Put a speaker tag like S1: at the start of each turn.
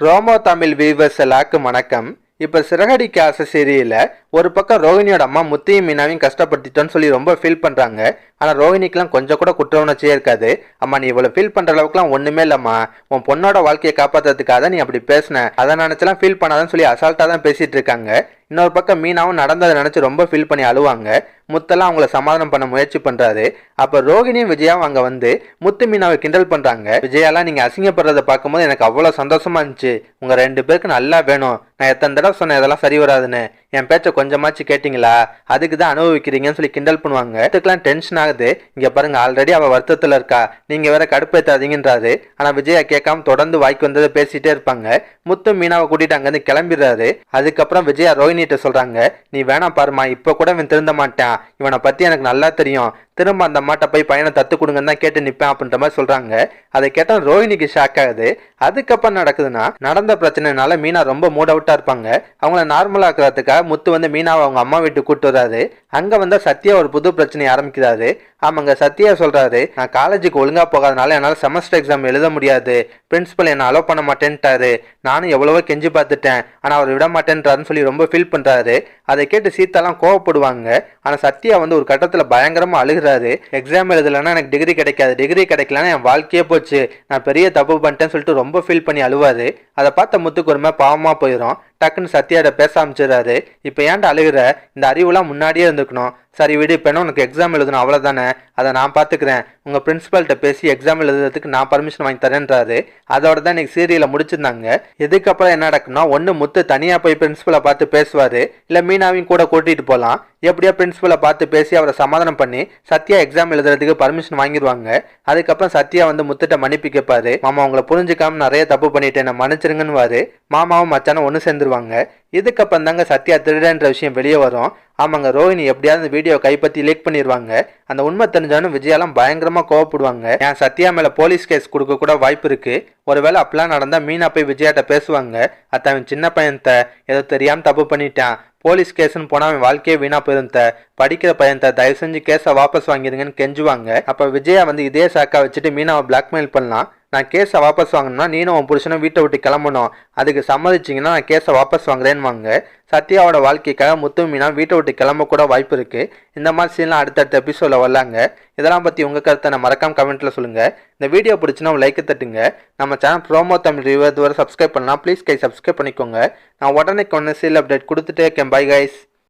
S1: ரோமோ Tamil viewers எல்லாருக்கும் வணக்கம். இப்போ சிறகடிக்க ஆசை சீரியல்ல ஒரு பக்கம் ரோஹிணியோட அம்மா முத்தையும் மீனாவையும் கஷ்டப்படுத்திட்டோன்னு சொல்லி ரொம்ப ஃபீல் பண்ணுறாங்க. ஆனால் ரோஹிணிக்கெலாம் கொஞ்சம் கூட குற்ற உணர்ச்சியே இருக்காது. அம்மா நீ இவ்வளோ ஃபீல் பண்ணுற அளவுக்குலாம் ஒன்றுமே இல்லைம்மா, உன் பொண்ணோட வாழ்க்கையை காப்பாற்றுறதுக்காக நீ அப்படி பேசின, அதை நினச்சலாம் ஃபீல் பண்ணாதான்னு சொல்லி அசால்ட்டாக தான் பேசிகிட்டு இருக்காங்க. இன்னொரு பக்கம் மீனாவும் நடந்ததை நினச்சி ரொம்ப ஃபீல் பண்ணி அழுவாங்க. முத்தெல்லாம் அவங்கள சமாதானம் பண்ண முயற்சி பண்ணுறாரு. அப்போ ரோஹிணியும் விஜயாவும் அங்கே வந்து முத்து மீனாவை கிண்டல் பண்ணுறாங்க. விஜயாலாம் நீங்கள் அசிங்கப்படுறதை பார்க்கும்போது எனக்கு அவ்வளோ சந்தோஷமா இருந்துச்சு, உங்கள் ரெண்டு பேருக்கு நல்லா வேணும், நான் எத்தனை தடவை சொன்னேன் இதெல்லாம் சரி வராதுன்னு, என் பேச்சை கொஞ்சமாச்சு கேட்டிங்களா, அதுக்கு தான் அனுபவிக்கிறீங்கன்னு சொல்லி கிண்டல் பண்ணுவாங்க. இதுக்கெல்லாம் டென்ஷன் ஆகுது. இங்கே பாருங்க, ஆல்ரெடி அவள் வருத்தத்தில் இருக்கா, நீங்கள் வேற கடுப்பேற்றாதீங்கன்றாரு. ஆனால் விஜயா கேட்காம தொடர்ந்து வாய்க்கு வந்ததை பேசிட்டே இருப்பாங்க. முத்து மீனாவை கூட்டிட்டு அங்கேருந்து கிளம்பிடுறாரு. அதுக்கப்புறம் விஜயா ரோஹிணிகிட்ட சொல்கிறாங்க, நீ வேணாம் பாருமா, இப்போ கூட இவன் திருந்த மாட்டான், இவனை பற்றி எனக்கு நல்லா தெரியும், திரும்ப அந்த அம்மாட்ட போய் பையனை தத்து கொடுங்கன்னு தான் கேட்டு நிற்பேன் அப்படின்ற மாதிரி சொல்கிறாங்க. அதை கேட்டால் ரோஹிணிக்கு ஷாக் ஆகுது. அதுக்கப்புறம் நடக்குதுன்னா, நடந்த பிரச்சனைனால மீனா ரொம்ப மூட் அவுட்டாக இருப்பாங்க. அவங்கள நார்மலாக இருக்கிறதுக்காக முத்து வந்து மீனாவை அவங்க அம்மா வீட்டுக்கு கூப்பிட்டு வராது. அங்கே வந்து சத்யா ஒரு புது பிரச்சனையை ஆரம்பிக்கிறாரு. ஆமாங்க, சத்யா சொல்கிறாரு, நான் காலேஜுக்கு ஒழுங்காக போகாதனால என்னால் செமஸ்டர் எக்ஸாம் எழுத முடியாது, பிரின்ஸிபல் என்னை அலோவ் பண்ண மாட்டேன்ட்டாரு, நானும் எவ்வளவோ கெஞ்சி பார்த்துட்டேன், ஆனால் அவர் விட மாட்டேன்றாருன்னு சொல்லி ரொம்ப ஃபீல் பண்ணுறாரு. அதை கேட்டு சீதாலாம் கோவப்படுவாங்க. ஆனால் சத்யா வந்து ஒரு கட்டத்தில் பயங்கரமாக அழுகிறாரு. எக்ஸாம் எழுதலைன்னா எனக்கு டிகிரி கிடைக்காது, டிகிரி கிடைக்கலன்னா என் வாழ்க்கையே போச்சு, நான் பெரிய தப்பு பண்ணிட்டேன்னு சொல்லிட்டு ரொம்ப ஃபீல் பண்ணி அழுவாரு. அதை பார்த்த முத்துக்கு ஒரு மாதிரி பாவமாக போயிடும். டக்குன்னு சத்யாட பேச ஆரம்பிச்சிடறாரு. இப்போ ஏன்டா அழுகிற, இந்த அறிவுலாம் முன்னாடியே இருந்துக்கணும், சரி விடு, இப்போ என்ன உனக்கு எக்ஸாம் எழுதணும் அவ்வளோதானே, அதை நான் பார்த்துக்கிறேன், உங்கள் பிரின்ஸிபல்கிட்ட பேசி எக்ஸாம் எழுதுறதுக்கு நான் பர்மிஷன் வாங்கி தரேன்றாரு. அதோட தான் இன்னைக்கு சீரியலை முடிச்சிருந்தாங்க. இதுக்கப்புறம் என்ன நடக்குன்னா, ஒன்று முத்து தனியாக போய் பிரின்ஸிபலை பார்த்து பேசுவார், இல்லை மீனாவையும் கூட கூட்டிகிட்டு போகலாம். எப்படியா பிரின்ஸிபலை பார்த்து பேசி அவரை சமாதானம் பண்ணி சத்யா எக்ஸாம் எழுதுறதுக்கு பர்மிஷன் வாங்கிடுவாங்க. அதுக்கப்புறம் சத்யா வந்து முத்துட்ட மன்னிப்பு கேட்பாரு. மாமா உங்களை புரிஞ்சுக்காம நிறைய தப்பு பண்ணிட்டேன், நான் மன்னிச்சிருங்கன்னு. மாமாவும் மச்சானும் ஒன்று சேர்ந்துருவாங்க. இதுக்கப்புறம் தாங்க சத்யா திருடன்ற விஷயம் வெளியே வரும். ஆமாங்க, ரோஹிணி எப்படியாவது வீடியோ கைப்பற்றி லீக் பண்ணிடுவாங்க. அந்த உண்மை தெரிஞ்சாலும் விஜயாலாம் பயங்கரமாக கோவப்படுவாங்க. ஏன் சத்யா மேலே போலீஸ் கேஸ் கொடுக்க கூட வாய்ப்பு இருக்கு. ஒருவேளை அப்படிலாம் நடந்தால் மீனா போய் விஜயாட்ட பேசுவாங்க, அத்தவன் சின்ன பையன்த ஏதோ தெரியாமல் தப்பு பண்ணிட்டான், போலீஸ் கேஸ்ன்னு போனால் அவன் வாழ்க்கையே வீணா போயிருந்த, படிக்கிற பையன் தயவு செஞ்சு கேஸை வாபஸ் வாங்கிடுங்கன்னு கெஞ்சுவாங்க. அப்போ விஜயா வந்து இதே சாக்கா வச்சுட்டு மீனாவை பிளாக்மெயில் பண்ணலாம். நான் கேஸை வாபஸ் வாங்கணும்னா நீனும் உன் புருஷனும் வீட்டை விட்டு கிளம்பணும், அதுக்கு சம்மதிச்சிங்கன்னா நான் கேஸை வாபஸ் வாங்குறேன்னு. சத்யாவோட வாழ்க்கைக்காக முத்து மீனா வீட்டை விட்டு கிளம்ப கூட வாய்ப்பு இருக்குது. இந்த மாதிரி சீன்லாம் அடுத்தடுத்த எபிசோடில் வரலாங்க. இதெல்லாம் பற்றி உங்கள் கருத்தை நான் மறக்காம கமெண்ட்டில் சொல்லுங்கள். இந்த வீடியோ பிடிச்சினா ஒரு லைக்கை தட்டுங்க. நம்ம சேனல் ப்ரோமோ தமிழ் ரிவ்யூ இதுவரை சப்ஸ்கிரைப் பண்ணலாம், ப்ளீஸ் சப்ஸ்கிரைப் பண்ணிக்கோங்க. நான் உடனே ஒன்று சீரியல் அப்டேட் கொடுத்துட்டே இருக்கேன். Bye guys.